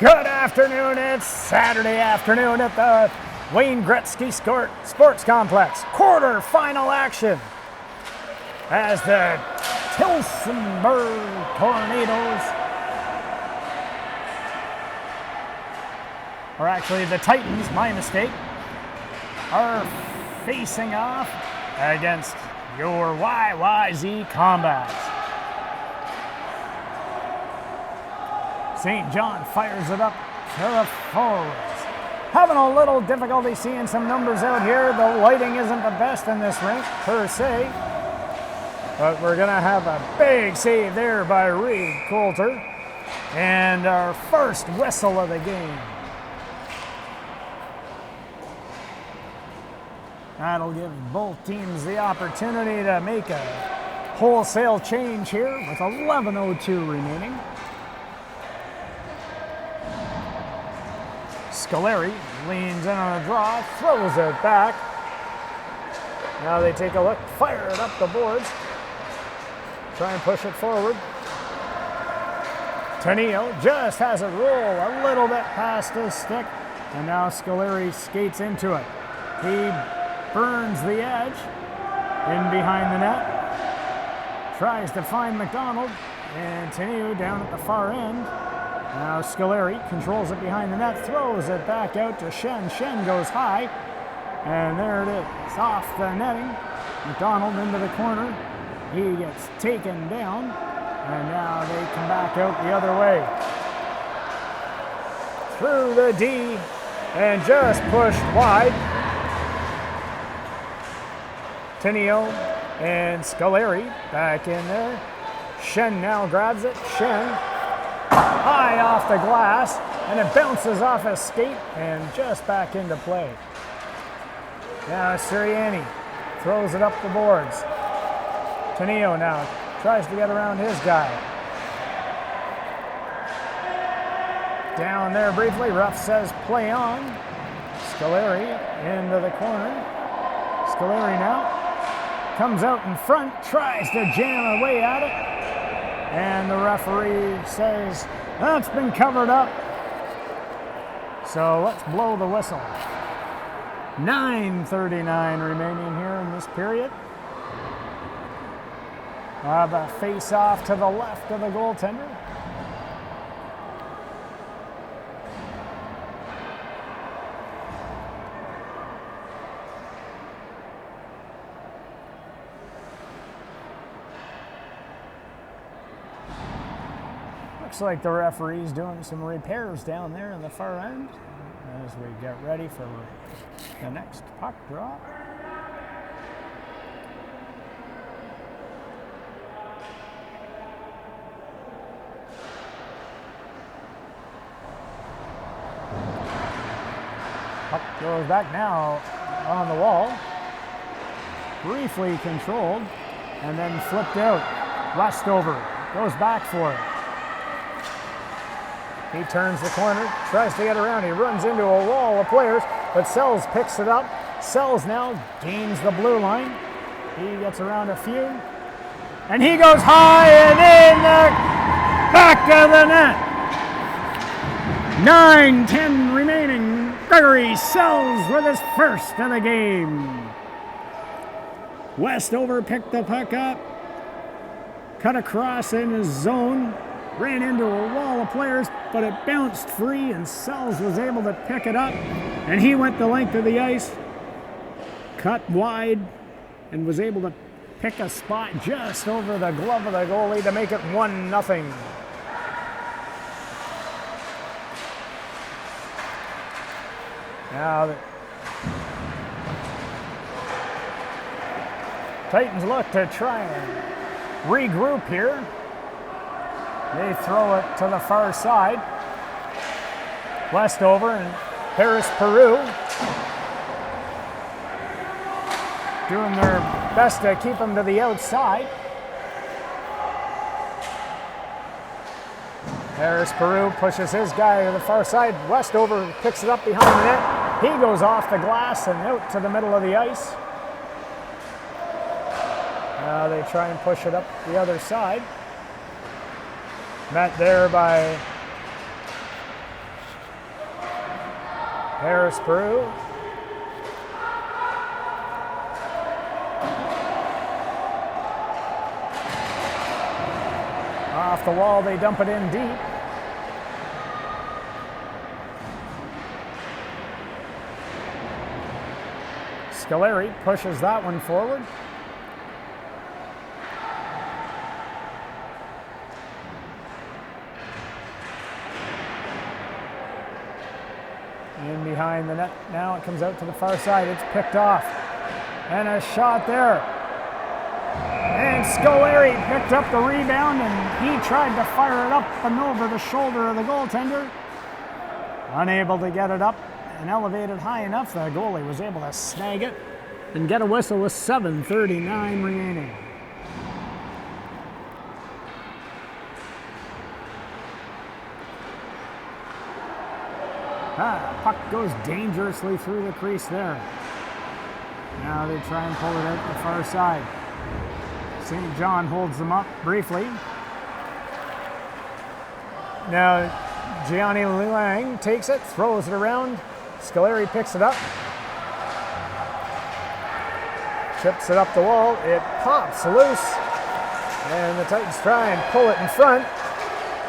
Good afternoon. It's Saturday afternoon at the Wayne Gretzky Sports Complex. Quarter-final action as the Tillsonburg Tornadoes, or actually the Titans, my mistake, are facing off against your YYZ Combat. St. John fires it up to the forwards. Having a little difficulty seeing some numbers out here. The lighting isn't the best in this rink, per se. But we're going to have a big save there by Reed Coulter. And our first whistle of the game. That'll give both teams the opportunity to make a wholesale change here with 11:02 remaining. Scoleri leans in on a draw, throws it back. Now they take a look, fire it up the boards. Try and push it forward. Tenio just has it roll a little bit past his stick, and now Scoleri skates into it. He burns the edge in behind the net. Tries to find McDonald, and Tenio down at the far end. Now Scoleri controls it behind the net, throws it back out to Shen. Shen goes high, and there it is, off the netting. McDonald into the corner. He gets taken down, and now they come back out the other way. Through the D, and just pushed wide. Tenio and Scoleri back in there. Shen now grabs it. Shen high off the glass, and it bounces off his skate and just back into play. Now Sirianni throws it up the boards. Tenio now tries to get around his guy. Down there briefly, ref says play on. Scoleri into the corner. Scoleri now comes out in front, tries to jam away at it. And the referee says, that's been covered up. So let's blow the whistle. 9:39 remaining here in this period. We'll have a face-off to the left of the goaltender. Looks like the referee's doing some repairs down there in the far end as we get ready for the next puck drop. Puck goes back now on the wall. Briefly controlled and then flipped out. Westover goes back for it. He turns the corner, tries to get around. He runs into a wall of players, but Sells picks it up. Sells now gains the blue line. He gets around a few. And he goes high and in the back of the net. 9:10 remaining. Gregory Sells with his first of the game. Westover picked the puck up. Cut across in his zone. Ran into a wall of players, but it bounced free, and Sells was able to pick it up, and he went the length of the ice, cut wide, and was able to pick a spot just over the glove of the goalie to make it 1-0. Now the Titans look to try and regroup here. They throw it to the far side. Westover and Harris Peru doing their best to keep them to the outside. Harris Peru pushes his guy to the far side. Westover picks it up behind the net. He goes off the glass and out to the middle of the ice. Now they try and push it up the other side. Met there by Harris Peru. Off the wall, they dump it in deep. Scoleri pushes that one forward. In behind the net now, it comes out to the far side. It's picked off. And a shot there. And Scoleri picked up the rebound, and he tried to fire it up and over the shoulder of the goaltender. Unable to get it up and elevate it high enough, the goalie was able to snag it and get a whistle with 7:39 remaining. Puck goes dangerously through the crease there. Now they try and pull it out the far side. St. John holds them up briefly. Now Gianni Liang takes it, throws it around. Scoleri picks it up. Chips it up the wall. It pops loose. And the Titans try and pull it in front.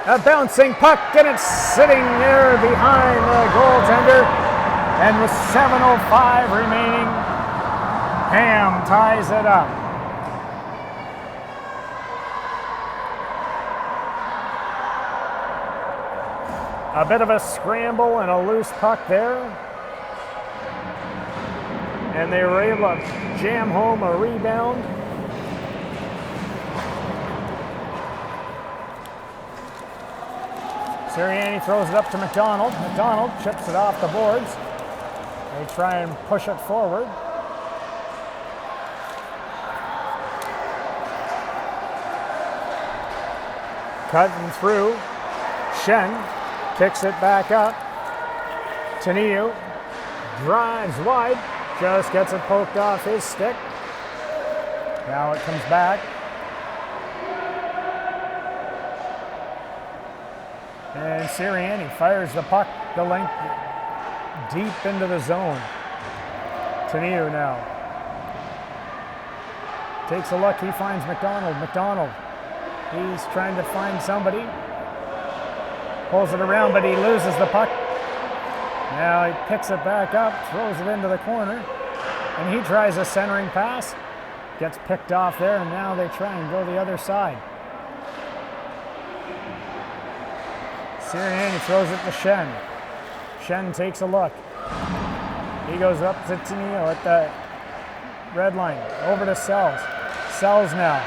A bouncing puck, and it's sitting there behind the goaltender. And with 7:05 remaining, Ham ties it up. A bit of a scramble and a loose puck there. And they were able to jam home a rebound. Sirianni throws it up to McDonald. McDonald chips it off the boards. They try and push it forward. Cutting through. Shen kicks it back up. Taniu drives wide. Just gets it poked off his stick. Now it comes back. And Sirianni fires the puck the length deep into the zone. Taniu now takes a look. He finds McDonald. McDonald, he's trying to find somebody. Pulls it around, but he loses the puck. Now he picks it back up, throws it into the corner, and he tries a centering pass. Gets picked off there, and now they try and go the other side. Sirianni throws it to Shen. Shen takes a look. He goes up to Taniu at the red line. Over to Sells. Sells now.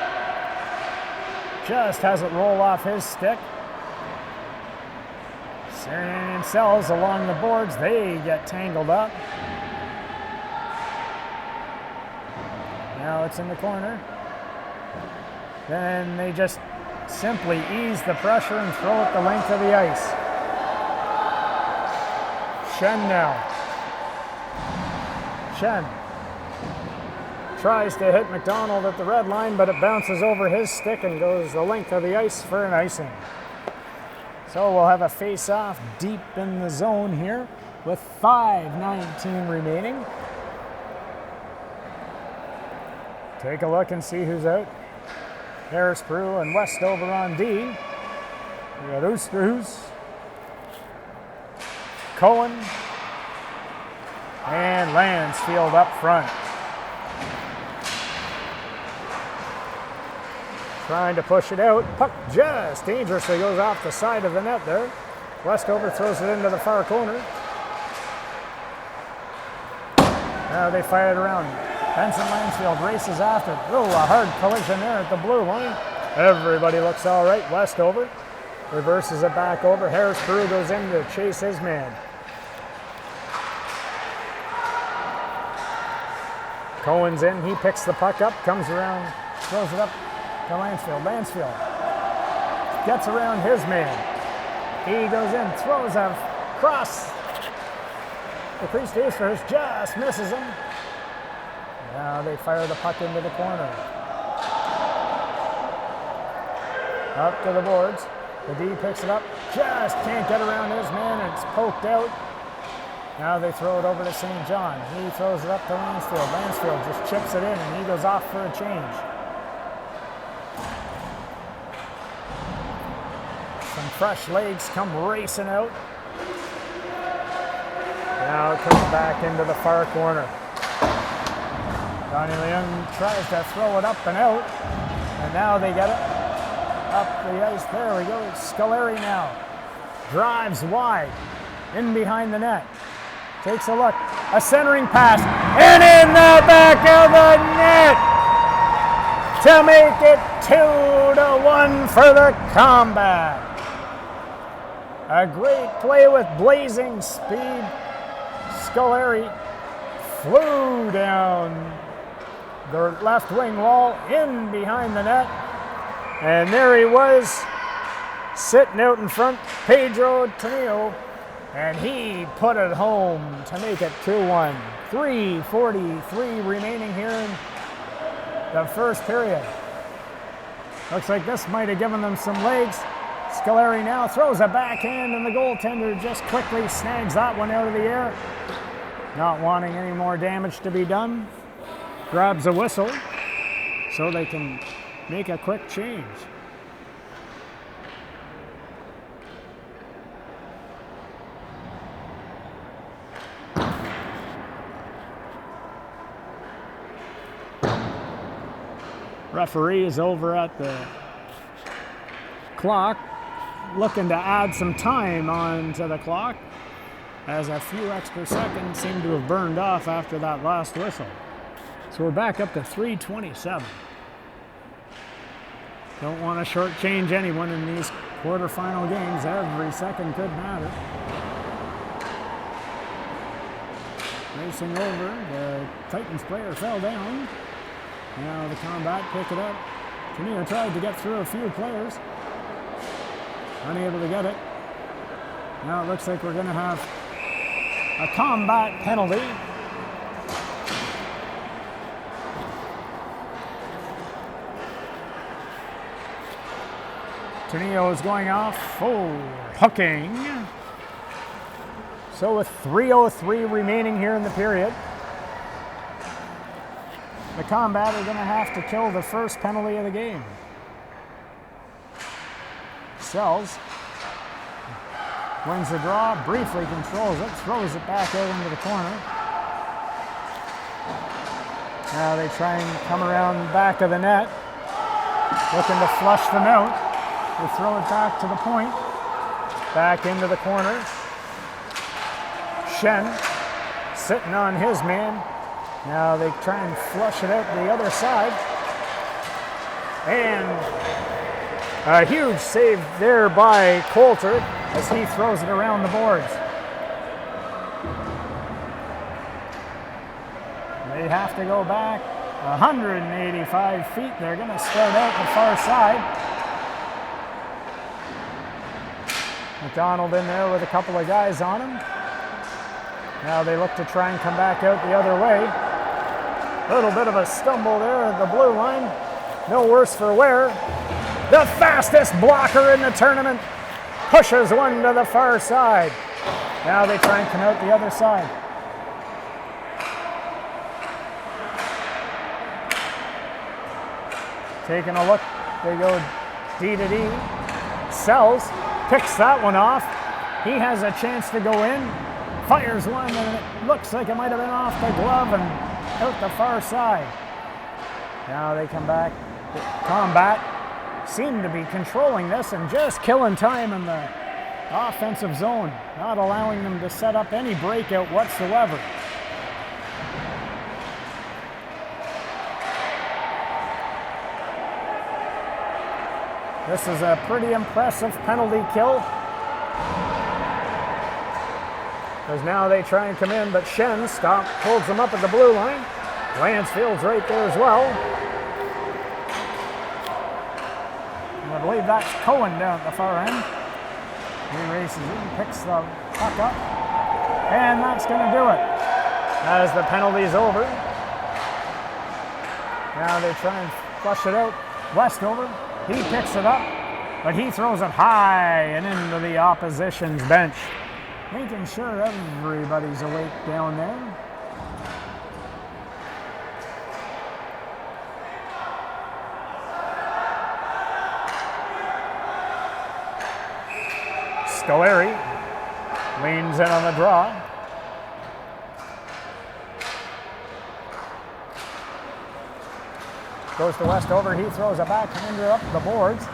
Just has it roll off his stick. Sirianni and Sells along the boards. They get tangled up. Now it's in the corner. Then they just simply ease the pressure and throw it the length of the ice. Shen now. Shen tries to hit McDonald at the red line, but it bounces over his stick and goes the length of the ice for an icing. So we'll have a face-off deep in the zone here with 5:19 remaining. Take a look and see who's out. Harris Peru and Westover on D. We got Oosterhuis, Cohen, and Lansfield up front. Trying to push it out. Puck just dangerously goes off the side of the net there. Westover throws it into the far corner. Now they fire it around. Benson Lansfield races after. Oh, a hard collision there at the blue line. Everybody looks all right. Westover reverses it back over. Harris Peru goes in to chase his man. Cohen's in. He picks the puck up, comes around, throws it up to Lansfield. Lansfield gets around his man. He goes in, throws a cross. The crease to Oosterhuis just misses him. Now they fire the puck into the corner. Up to the boards. The D picks it up. Just can't get around his man. It's poked out. Now they throw it over to St. John. He throws it up to Lansfield. Lansfield just chips it in and he goes off for a change. Some fresh legs come racing out. Now it comes back into the far corner. Donnie Leung tries to throw it up and out. And now they get it up the ice. There we go. Scoleri now drives wide in behind the net. Takes a look. A centering pass. And in the back of the net to make it 2-1 for the Combat. A great play with blazing speed. Scoleri flew down the left wing wall in behind the net. And there he was, sitting out in front, Pedro Tonillo, and he put it home to make it 2-1. 3:43 remaining here in the first period. Looks like this might have given them some legs. Scoleri now throws a backhand, and the goaltender just quickly snags that one out of the air. Not wanting any more damage to be done. Grabs a whistle so they can make a quick change. Referee is over at the clock, looking to add some time onto the clock, as a few extra seconds seem to have burned off after that last whistle. So we're back up to 3:27. Don't want to shortchange anyone in these quarterfinal games. Every second could matter. Racing over, the Titans player fell down. Now the Combat pick it up. Kinnear tried to get through a few players. Unable to get it. Now it looks like we're going to have a Combat penalty. Tonillo is going off for hooking. So with 3:03 remaining here in the period, the Combat are going to have to kill the first penalty of the game. Sells. Wins the draw, briefly controls it, throws it back out into the corner. Now they try and come around the back of the net, looking to flush them out. They throw it back to the point, back into the corner. Shen sitting on his man. Now they try and flush it out the other side. And a huge save there by Coulter as he throws it around the boards. They have to go back 185 feet. They're going to start out the far side. McDonald in there with a couple of guys on him. Now they look to try and come back out the other way. A little bit of a stumble there at the blue line. No worse for wear. The fastest blocker in the tournament pushes one to the far side. Now they try and come out the other side. Taking a look, they go D to D. Sells, picks that one off. He has a chance to go in, fires one, and it looks like it might have been off the glove and out the far side. Now they come back. The Combat seem to be controlling this and just killing time in the offensive zone, not allowing them to set up any breakout whatsoever. This is a pretty impressive penalty kill. Because now they try and come in, but Shen holds them up at the blue line. Lansfield's right there as well. And I believe that's Cohen down at the far end. He races in, picks the puck up, and that's going to do it. As the penalty's over. Now they try and flush it out. Westover, he picks it up, but he throws it high and into the opposition's bench. making sure everybody's awake down there. Scoleri leans in on the draw. Goes to Westover, he throws a backhander up the boards.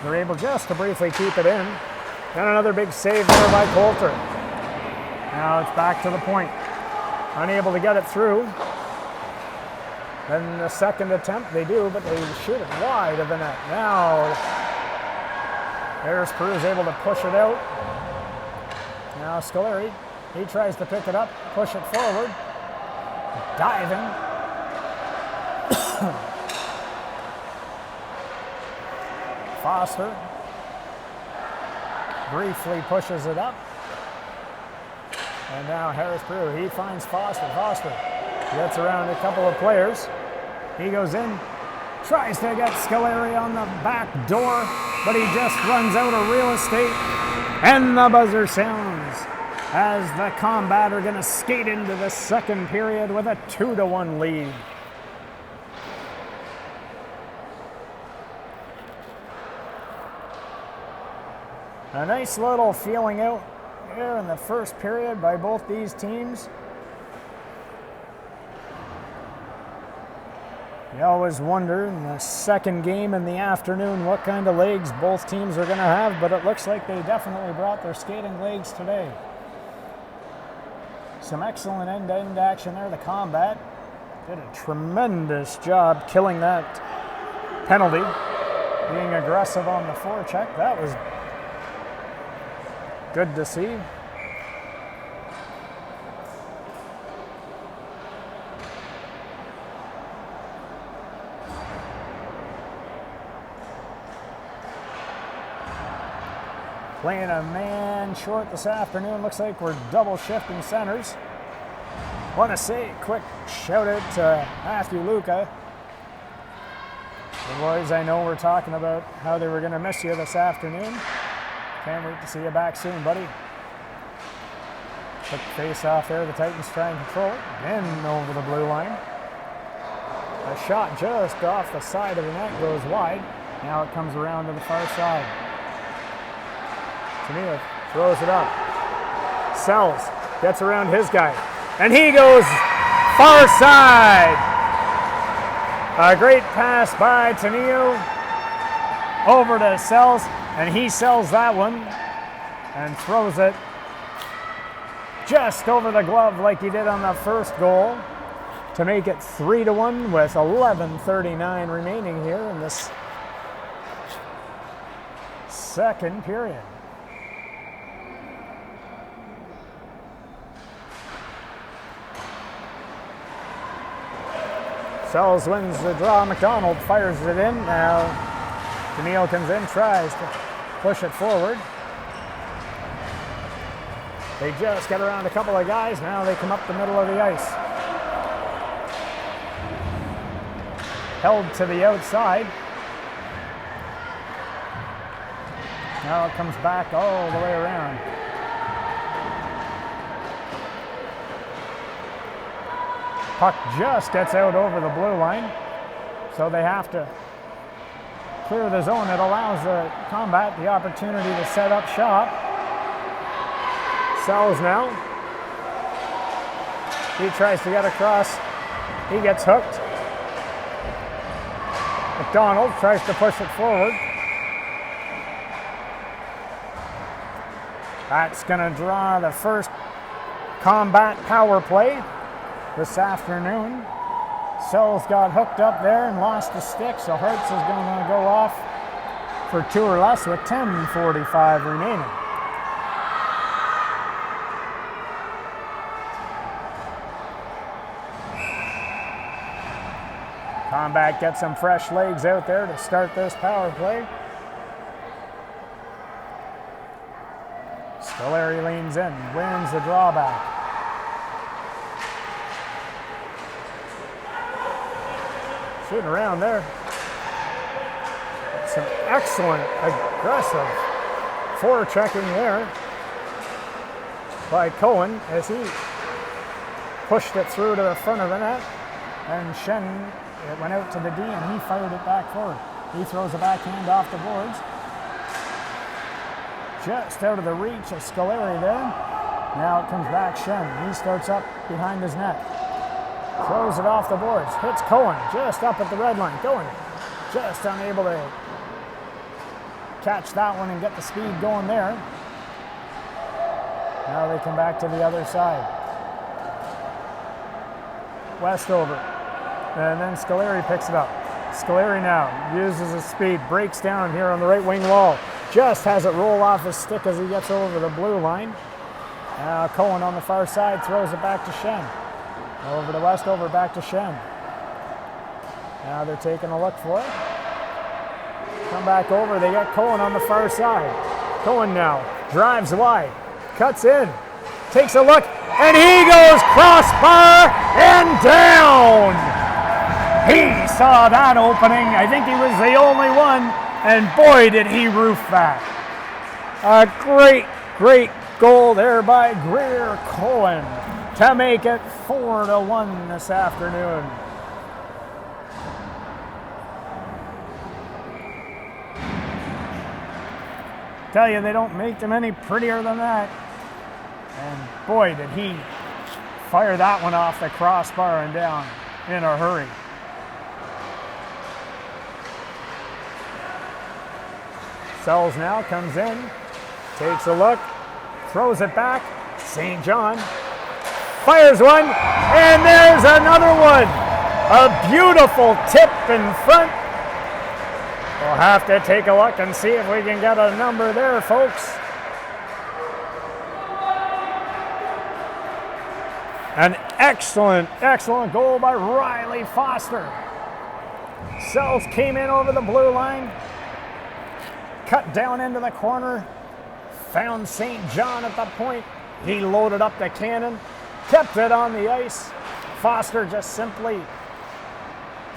They're able just to briefly keep it in. And another big save there by Coulter. Now it's back to the point. Unable to get it through. Then the second attempt they do, but they shoot it wide of the net. Now Harris Peru is able to push it out. Now Scoleri, he tries to pick it up, push it forward. Diving. Foster briefly pushes it up. And now Harris Peru, he finds Foster. Foster gets around a couple of players. He goes in, tries to get Scoleri on the back door, but he just runs out of real estate. And the buzzer sounds as the Combat are going to skate into the second period with a 2-1 lead. A nice little feeling out there in the first period by both these teams. You always wonder in the second game in the afternoon what kind of legs both teams are going to have, but it looks like they definitely brought their skating legs today. Some excellent end-to-end action there. The Combat did a tremendous job killing that penalty, being aggressive on the forecheck. That was good to see. Playing a man short this afternoon. Looks like we're double shifting centers. Want to say a quick shout out to Matthew Luca. The boys, I know we're talking about how they were going to miss you this afternoon. Can't wait to see you back soon, buddy. Quick face off there. The Titans try and control it. Then over the blue line. A shot just off the side of the net goes wide. Now it comes around to the far side. Tamia throws it up. Sells. Gets around his guy. And he goes far side. A great pass by Taneo over to Sells. And he sells that one and throws it just over the glove like he did on the first goal to make it 3-1 with 11:39 remaining here in this second period. Sells wins the draw. McDonald fires it in. Now Camille comes in, tries to push it forward. They just get around a couple of guys. Now they come up the middle of the ice. Held to the outside. Now it comes back all the way around. Puck just gets out over the blue line, so they have to clear the zone. It allows the Combat the opportunity to set up shop. Sells now. He tries to get across. He gets hooked. McDonald tries to push it forward. That's going to draw the first Combat power play this afternoon. Sells got hooked up there and lost the stick, so Hertz is going to go off for 2 or less with 10:45 remaining. Combat gets some fresh legs out there to start this power play. Scoleri leans in, wins the drawback. Shooting around there. Some excellent, aggressive forechecking there. by Cohen as he pushed it through to the front of the net. And Shen, it went out to the D and he fired it back forward. He throws a backhand off the boards. Just out of the reach of Scoleri there. Now it comes back Shen. He starts up behind his net. Throws it off the boards. Hits Cohen just up at the red line. Cohen just unable to catch that one and get the speed going there. Now they come back to the other side. Westover. And then Scoleri picks it up. Scoleri now uses his speed, breaks down here on the right wing wall. Just has it roll off his stick as he gets over the blue line. Now Cohen on the far side throws it back to Shen. Over to Westover, back to Shen. Now they're taking a look for it. Come back over, they got Cohen on the far side. Cohen now drives wide, cuts in, takes a look, and he goes crossbar and down! He saw that opening. I think he was the only one, and boy did he roof that. A great goal there by Greer Cohen to make it 4-1 this afternoon. Tell you, they don't make them any prettier than that. And boy, did he fire that one off the crossbar and down in a hurry. Sells now, comes in, takes a look, throws it back. St. John fires one, and there's another one. A beautiful tip in front. We'll have to take a look and see if we can get a number there, folks. An excellent goal by Riley Foster. Sells came in over the blue line, cut down into the corner, found St. John at the point. He loaded up the cannon, kept it on the ice. Foster just simply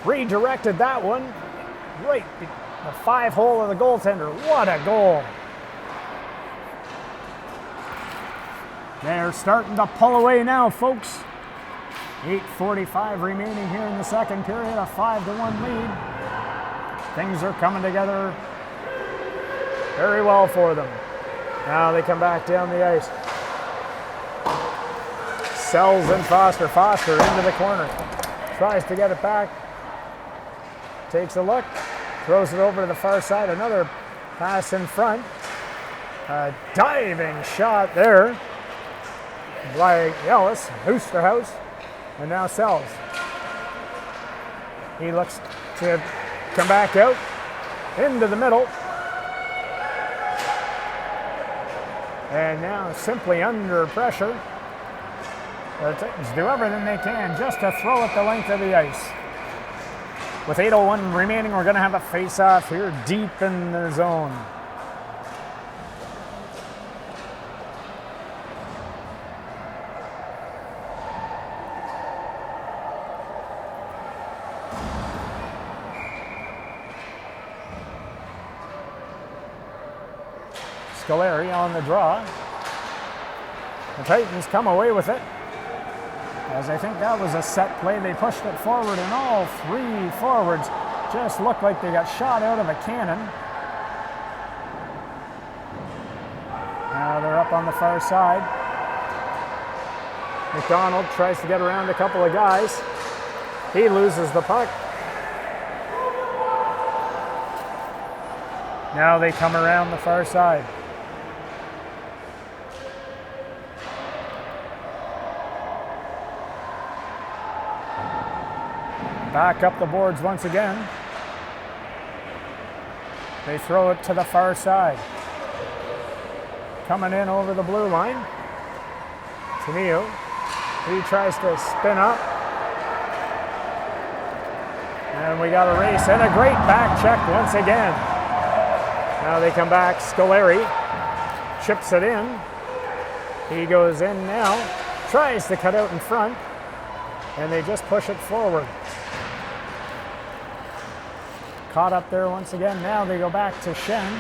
redirected that one right the 5-hole of the goaltender. What a goal. They're starting to pull away now, folks. 8:45 remaining here in the second period, a 5-1 lead. Things are coming together very well for them. Now they come back down the ice. Sells and Foster. Foster into the corner. Tries to get it back. Takes a look. Throws it over to the far side. Another pass in front. A diving shot there by Ellis. Oosterhouse. And now Sells. He looks to come back out into the middle. And now simply under pressure. The Titans do everything they can just to throw it the length of the ice. With 8:01 remaining, we're going to have a face-off here deep in the zone. Scoleri on the draw. The Titans come away with it, as I think that was a set play. They pushed it forward, and all three forwards just looked like they got shot out of a cannon. Now they're up on the far side. McDonald tries to get around a couple of guys. He loses the puck. Now they come around the far side. Back up the boards once again. They throw it to the far side. Coming in over the blue line. Taneo. He tries to spin up. And we got a race and a great back check once again. Now they come back. Scoleri chips it in. He goes in now. Tries to cut out in front. And they just push it forward. Caught up there once again. Now they go back to Shen.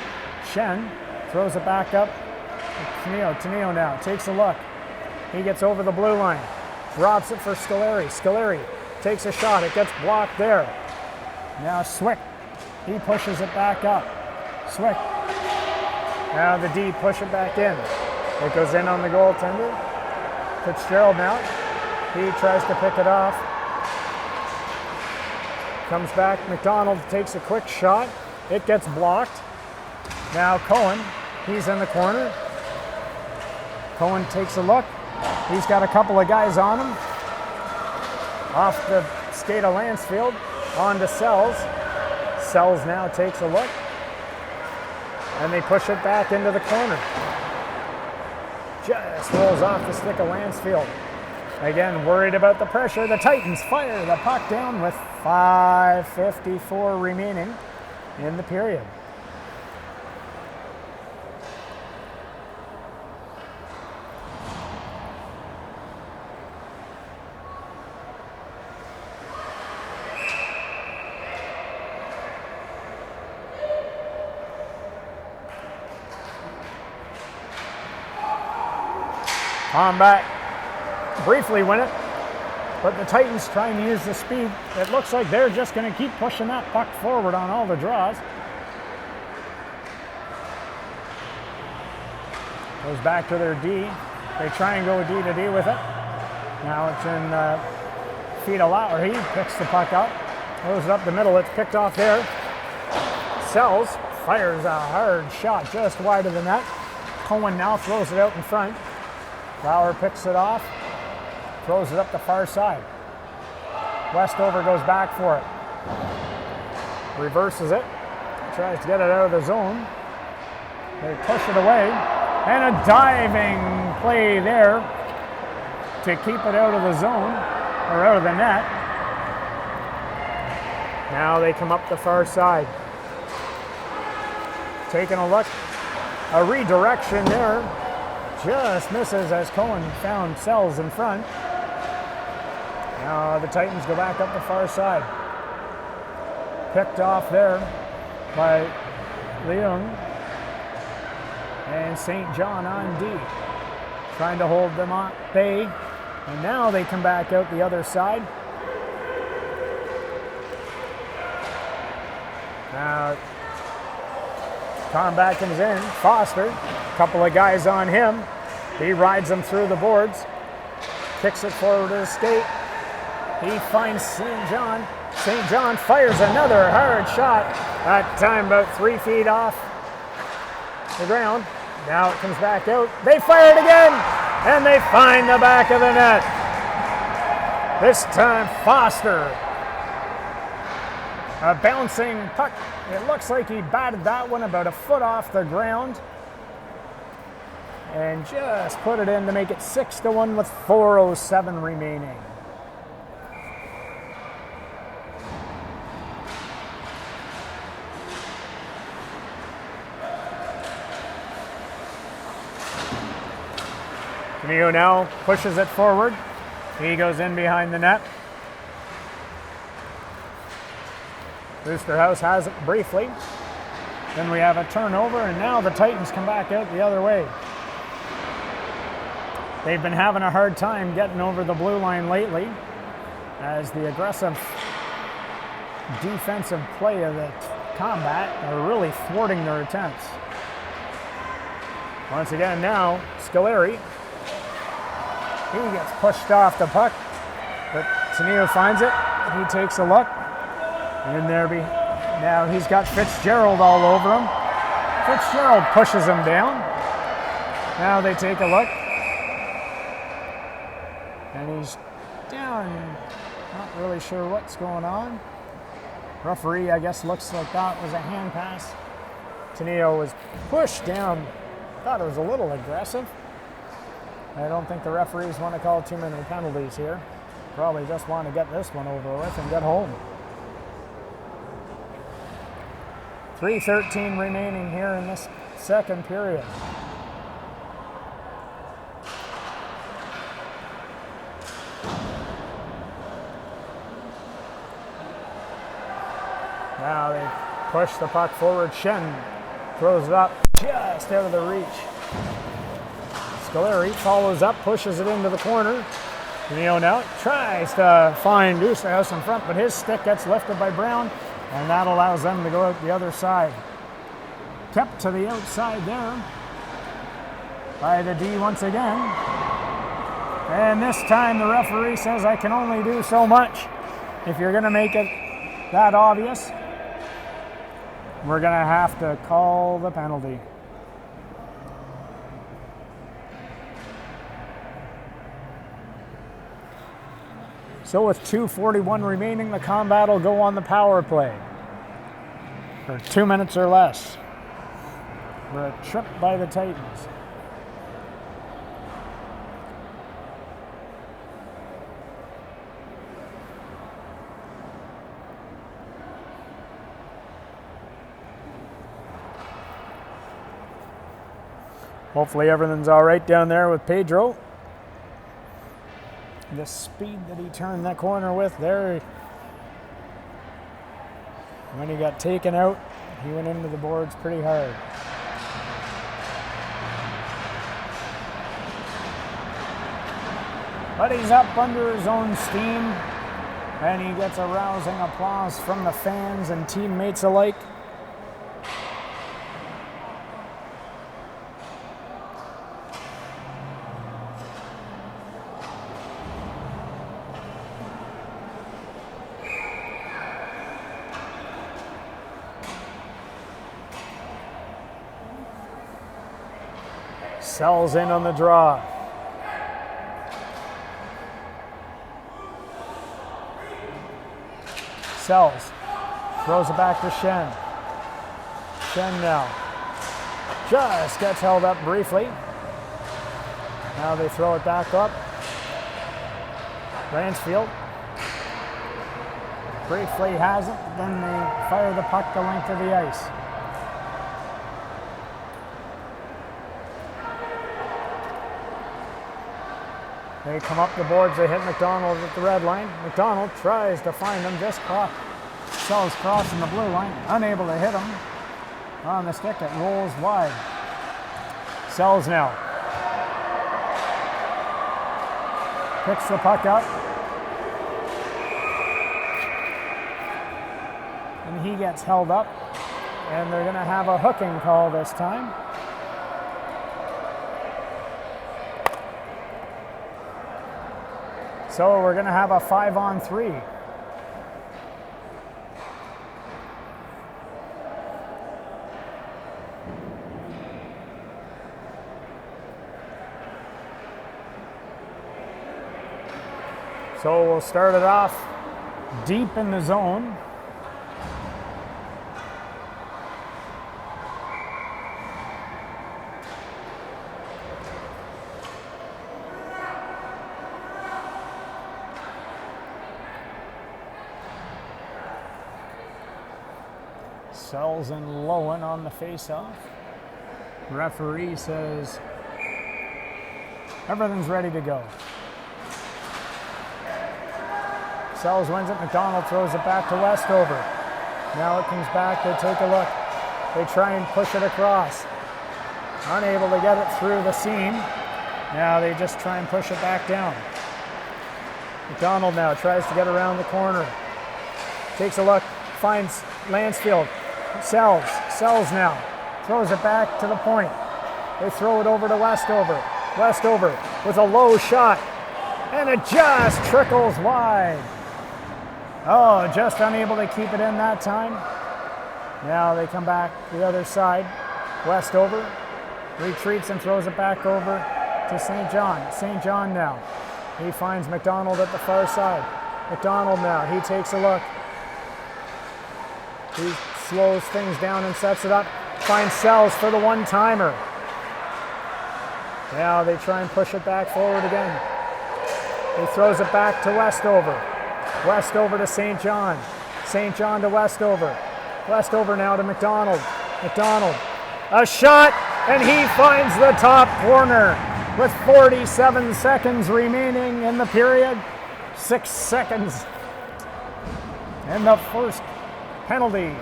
Shen throws it back up. Taneo now takes a look. He gets over the blue line. Drops it for Scoleri. Scoleri takes a shot. It gets blocked there. Now Swick. He pushes it back up. Swick. Now the D push it back in. It goes in on the goaltender. Fitzgerald now. He tries to pick it off. Comes back. McDonald takes a quick shot. It gets blocked. Now Cohen. He's in the corner. Cohen takes a look. He's got a couple of guys on him. Off the skate of Lansfield. On to Sells. Sells now takes a look. And they push it back into the corner. Just rolls off the stick of Lansfield. Again, worried about the pressure. The Titans fire the puck down with 5:54 remaining in the period. Combat briefly win it, but the Titans trying to use the speed. It looks like they're just going to keep pushing that puck forward on all the draws. Goes back to their D. They try and go D to D with it. Now it's in feet of Lauer. He picks the puck up, throws it up the middle. It's picked off there. Sells, fires a hard shot just wide of the net. Cohen now throws it out in front. Lauer picks it off, throws it up the far side. Westover goes back for it. Reverses it, tries to get it out of the zone. They push it away, and a diving play there to keep it out of the zone, or out of the net. Now they come up the far side. Taking a look, a redirection there. Just misses as Cohen found Sells in front. Now the Titans go back up the far side. Picked off there by Leung. And St. John on D. Trying to hold them at bay. And now they come back out the other side. Now Combat comes in. Foster. Couple of guys on him. He rides them through the boards. Kicks it forward to the skate. He finds St. John. St. John fires another hard shot. That time about 3 feet off the ground. Now it comes back out. They fire it again. And they find the back of the net. This time Foster. A bouncing puck. It looks like he batted that one about a foot off the ground. And just put it in to make it 6-1 with 4:07 remaining. Camillo now pushes it forward. He goes in behind the net. Oosterhuis has it briefly. Then we have a turnover, and now the Titans come back out the other way. They've been having a hard time getting over the blue line lately as the aggressive defensive play of the Combat are really thwarting their attempts. Once again now, Scoleri. He gets pushed off the puck, but Taneo finds it. He takes a look. And now he's got Fitzgerald all over him. Fitzgerald pushes him down. Now they take a look. And he's down. Not really sure what's going on. Referee, I guess, looks like that was a hand pass. Taneo was pushed down. Thought it was a little aggressive. I don't think the referees want to call too many penalties here. Probably just want to get this one over with and get home. 3:13 remaining here in this second period. Now they push the puck forward. Shen throws it up just out of the reach. Scoleri follows up, pushes it into the corner. Neo now tries to find Deucehouse in front, but his stick gets lifted by Brown, and that allows them to go out the other side. Kept to the outside there by the D once again. And this time the referee says, I can only do so much. If you're going to make it that obvious, we're going to have to call the penalty. So with 2:41 remaining, the Combat will go on the power play for 2 minutes or less for a trip by the Titans. Hopefully everything's all right down there with Pedro. The speed that he turned that corner with there. When he got taken out, he went into the boards pretty hard. But he's up under his own steam, and he gets a rousing applause from the fans and teammates alike. Sells in on the draw. Sells. Throws it back to Shen. Shen now. Just gets held up briefly. Now they throw it back up. Ransfield. Briefly has it, then they fire the puck the length of the ice. They come up the boards, they hit McDonald at the red line. McDonald tries to find him, just caught. Sells crossing the blue line, unable to hit him. On the stick, it rolls wide. Sells now. Picks the puck up. And he gets held up. And they're going to have a hooking call this time. So we're going to have a 5-on-3. So we'll start it off deep in the zone. Sells and Lowen on the face-off. Referee says everything's ready to go. Sells wins it. McDonald throws it back to Westover. Now it comes back. They take a look. They try and push it across. Unable to get it through the seam. Now they just try and push it back down. McDonald now tries to get around the corner. Takes a look. Finds Lansfield. Sells now. Throws it back to the point. They throw it over to Westover. Westover with a low shot. And it just trickles wide. Oh, just unable to keep it in that time. Now they come back the other side. Westover retreats and throws it back over to St. John. St. John now. He finds McDonald at the far side. McDonald now. He takes a look. He slows things down and sets it up. Finds Sells for the one-timer. Now they try and push it back forward again. He throws it back to Westover. Westover to St. John. St. John to Westover. Westover now to McDonald. McDonald. A shot, and he finds the top corner with 47 seconds remaining in the period. 6 seconds in the first penalty.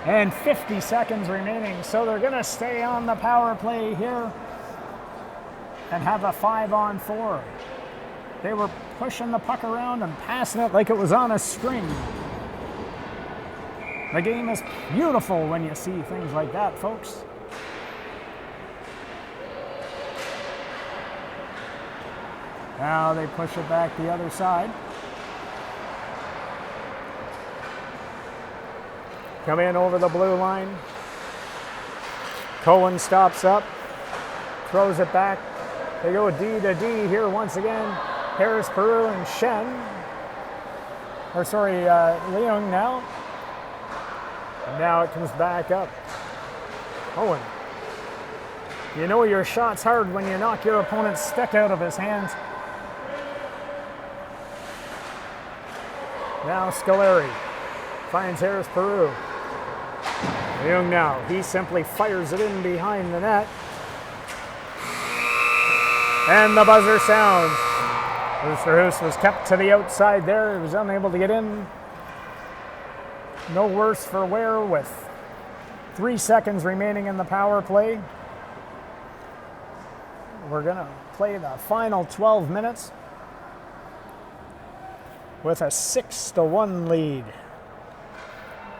And 50 seconds remaining. So they're going to stay on the power play here. and have a 5-on-4. They were pushing the puck around and passing it like it was on a string. The game is beautiful when you see things like that, folks. Now they push it back the other side. Come in over the blue line. Cohen stops up, throws it back. They go D to D here once again. Harris, Peru, and Shen. Leung now. And now it comes back up. Cohen. You know your shot's hard when you knock your opponent's stick out of his hands. Now Scoleri finds Harris, Peru. Leung now, he simply fires it in behind the net. And the buzzer sounds. Oosterhuis was kept to the outside there. He was unable to get in. No worse for wear with 3 seconds remaining in the power play. We're going to play the final 12 minutes with a 6-1 lead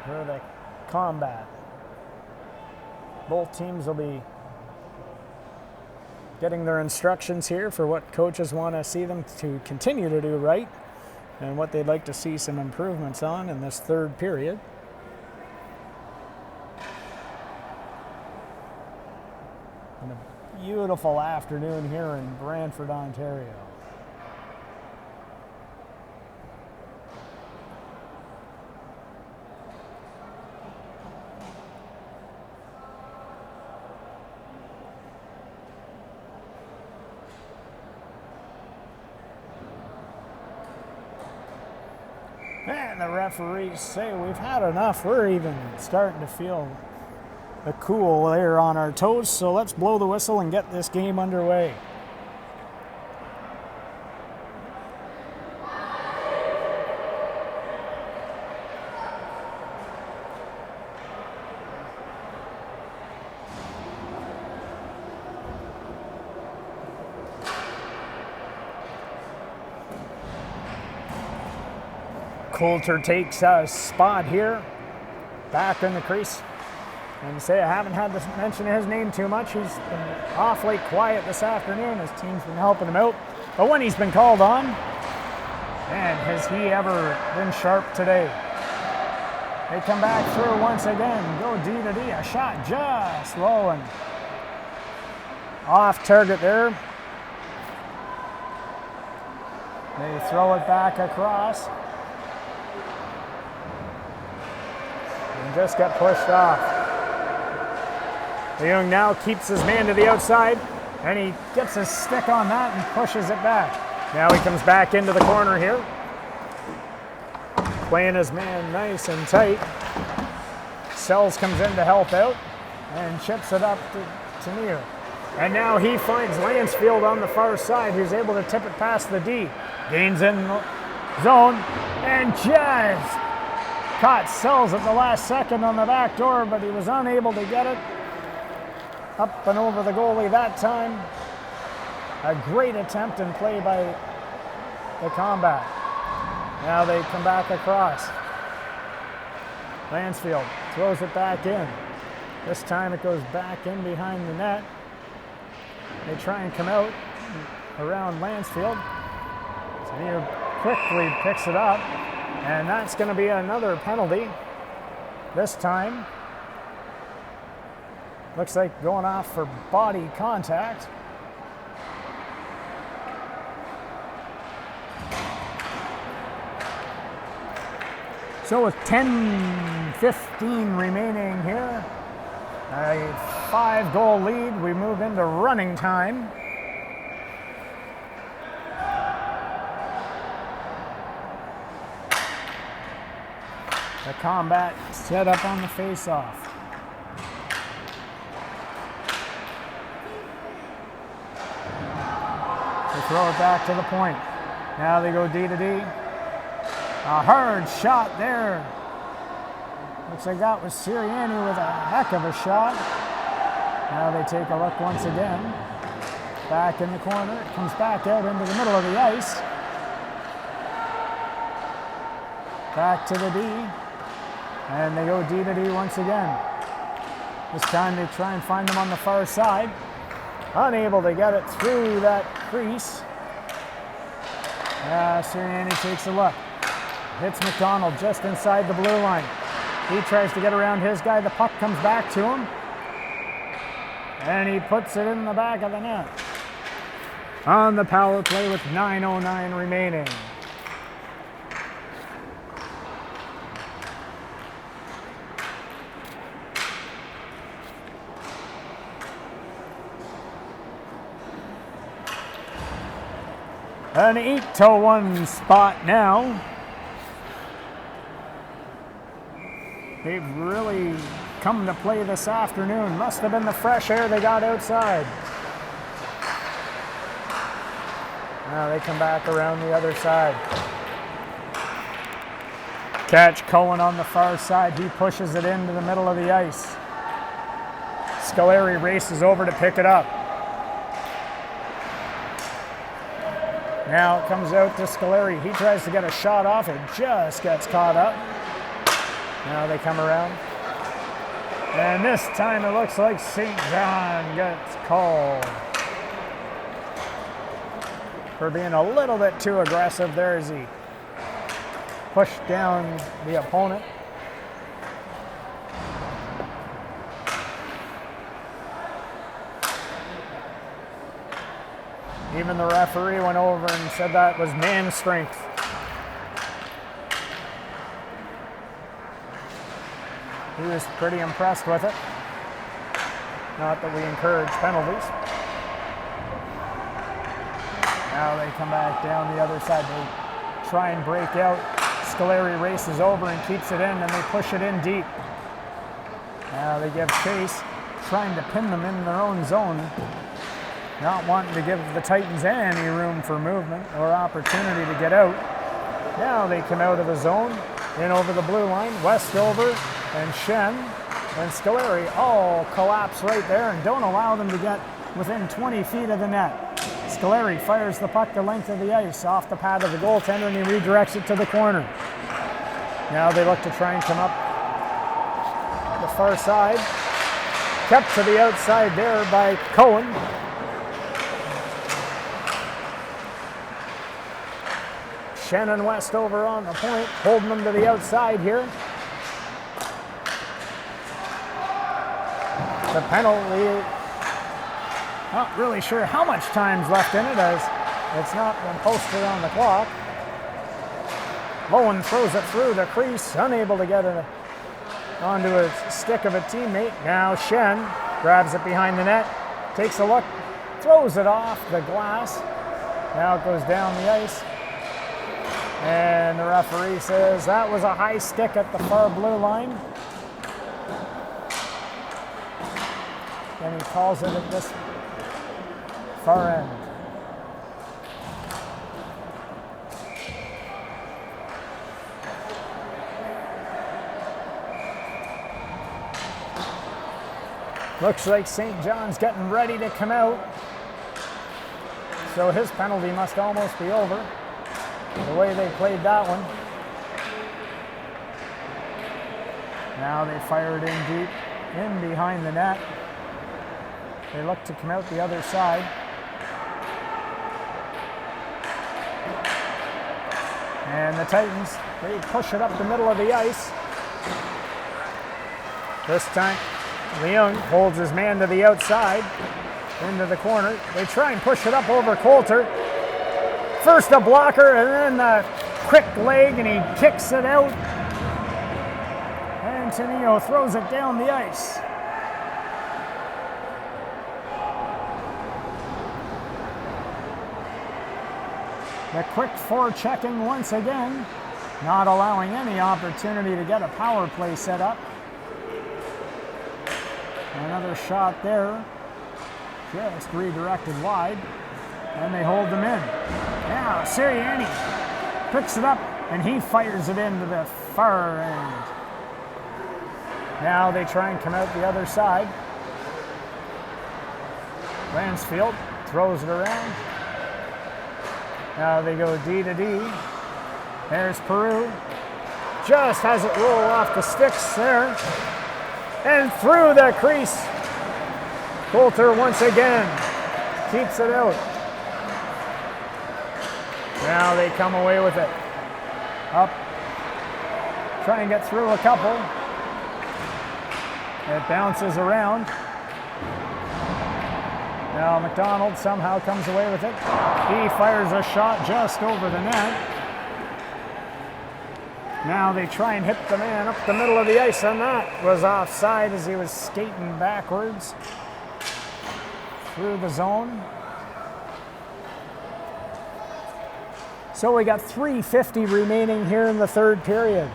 for the Combat. Both teams will be getting their instructions here for what coaches want to see them to continue to do right and what they'd like to see some improvements on in this third period. And a beautiful afternoon here in Brantford, Ontario. And the referees say we've had enough. We're even starting to feel the cool air on our toes, so let's blow the whistle and get this game underway. Coulter takes a spot here, back in the crease. And say I haven't had to mention his name too much. He's been awfully quiet this afternoon. His team's been helping him out. But when he's been called on, man, has he ever been sharp today. They come back through once again. Go D to D. A shot just low and off target there. They throw it back across. And just get pushed off. Leung now keeps his man to the outside, and he gets his stick on that and pushes it back. Now he comes back into the corner here, playing his man nice and tight. Sells comes in to help out and chips it up to Neer. And now he finds Lansfield on the far side, who's able to tip it past the D. Gains in zone and just caught Sells at the last second on the back door, but he was unable to get it up and over the goalie that time. A great attempt and play by the Combat. Now they come back across. Lansfield throws it back in. This time it goes back in behind the net. They try and come out around Lansfield. So he quickly picks it up, and that's going to be another penalty. This time, looks like going off for body contact. So with 10:15 remaining here, a 5-goal lead, we move into running time. The Combat set up on the face-off. They throw it back to the point. Now they go D to D. A hard shot there. Looks like that was Sirianni with a heck of a shot. Now they take a look once again. Back in the corner. It comes back out into the middle of the ice. Back to the D. And they go D to D once again. This time they try and find them on the far side. Unable to get it through that crease. Sirianni takes a look. Hits McDonald just inside the blue line. He tries to get around his guy. The puck comes back to him. And he puts it in the back of the net. On the power play with 9:09 remaining. An 8-1 spot now. They've really come to play this afternoon. Must have been the fresh air they got outside. Now they come back around the other side. Catch Cohen on the far side. He pushes it into the middle of the ice. Scoleri races over to pick it up. Now it comes out to Scoleri. He tries to get a shot off. It just gets caught up. Now they come around. And this time it looks like St. John gets called for being a little bit too aggressive there as he pushed down the opponent. Even the referee went over and said that was man strength. He was pretty impressed with it. Not that we encourage penalties. Now they come back down the other side. They try and break out. Scoleri races over and keeps it in, and they push it in deep. Now they give chase, trying to pin them in their own zone. Not wanting to give the Titans any room for movement or opportunity to get out. Now they come out of the zone, in over the blue line, Westover and Shen and Scoleri all collapse right there and don't allow them to get within 20 feet of the net. Scoleri fires the puck the length of the ice off the pad of the goaltender and he redirects it to the corner. Now they look to try and come up the far side. Kept to the outside there by Cohen. Shen and Westover on the point, holding them to the outside here. The penalty, not really sure how much time's left in it as it's not been posted on the clock. Lowen throws it through the crease, unable to get it onto a stick of a teammate. Now Shen grabs it behind the net, takes a look, throws it off the glass. Now it goes down the ice. And the referee says that was a high stick at the far blue line. And he calls it at this far end. Looks like St. John's getting ready to come out. So his penalty must almost be over. The way they played that one. Now they fire it in deep, in behind the net. They look to come out the other side. And the Titans, they push it up the middle of the ice. This time, Leung holds his man to the outside, into the corner. They try and push it up over Coulter. First a blocker and then the quick leg and he kicks it out. Antonio throws it down the ice. The quick forechecking once again, not allowing any opportunity to get a power play set up. Another shot there, just redirected wide, and they hold them in. Now Sirianni picks it up and he fires it into the far end. Now they try and come out the other side. Lansfield throws it around. Now they go D to D. There's Peru. Just has it roll off the sticks there. And through the crease. Coulter once again keeps it out. Now they come away with it. Up. Try and get through a couple. It bounces around. Now McDonald somehow comes away with it. He fires a shot just over the net. Now they try and hit the man up the middle of the ice, and that was offside as he was skating backwards through the zone. So we got 3:50 remaining here in the third period.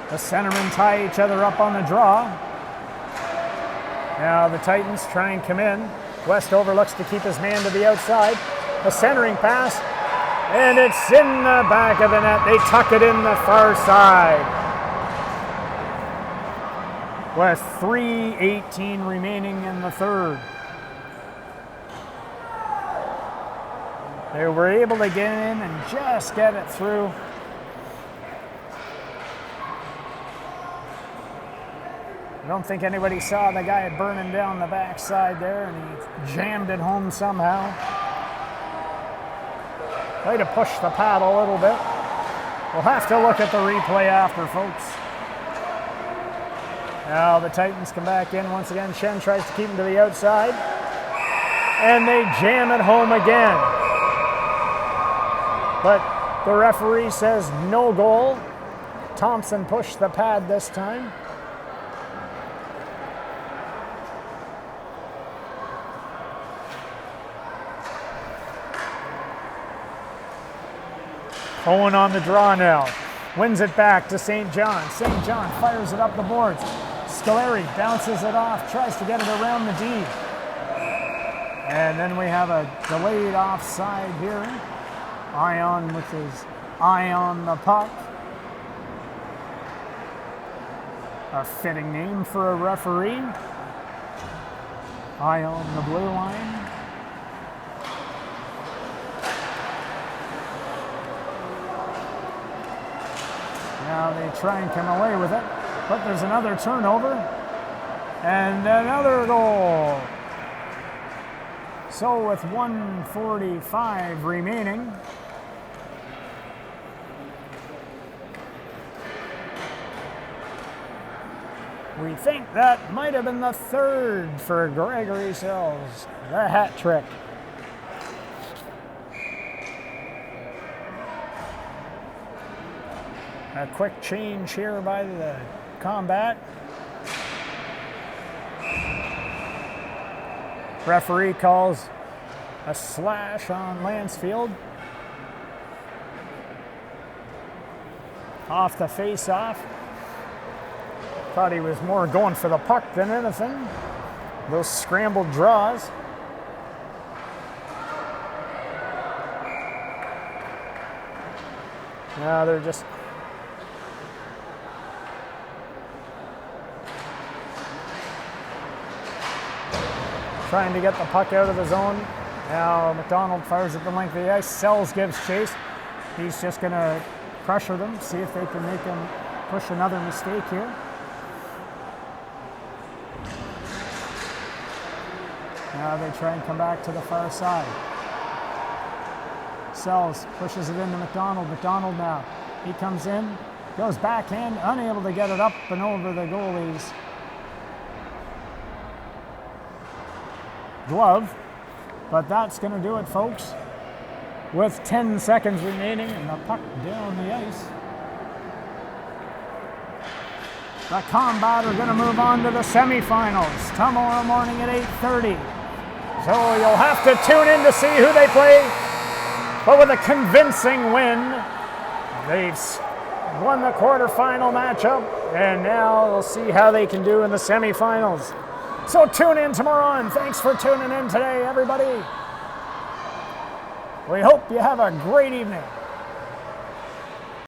The centermen tie each other up on the draw. Now the Titans try and come in. Westover looks to keep his man to the outside. A centering pass, and it's in the back of the net. They tuck it in the far side. With 3:18 remaining in the third. They were able to get in and just get it through. I don't think anybody saw the guy burning down the backside there, and he jammed it home somehow. Way to push the pad a little bit. We'll have to look at the replay after, folks. Now the Titans come back in once again. Shen tries to keep him to the outside, and they jam it home again. But the referee says no goal. Thompson pushed the pad this time. Owen on the draw now. Wins it back to St. John. St. John fires it up the boards. Scoleri bounces it off, tries to get it around the D. And then we have a delayed offside here. Ion with his eye on the puck. A fitting name for a referee. Eye on the blue line. Now they try and come away with it, but there's another turnover and another goal. So with 1:45 remaining, we think that might have been the third for Gregory Sells, the hat trick. A quick change here by the Combat. Referee calls a slash on Lansfield. Off the face-off. Thought he was more going for the puck than anything. Those scrambled draws. Now they're just trying to get the puck out of the zone. Now McDonald fires at the length of the ice. Sells gives chase. He's just going to pressure them, see if they can make him push another mistake here. Now they try and come back to the far side. Sells pushes it into McDonald. McDonald now. He comes in, goes backhand, unable to get it up and over the goalie's glove, but that's going to do it, folks, with 10 seconds remaining and the puck down the ice. The Combat are going to move on to the semifinals tomorrow morning at 8:30. So you'll have to tune in to see who they play, but with a convincing win, they've won the quarterfinal matchup, and now we'll see how they can do in the semifinals. So tune in tomorrow, and thanks for tuning in today, everybody. We hope you have a great evening.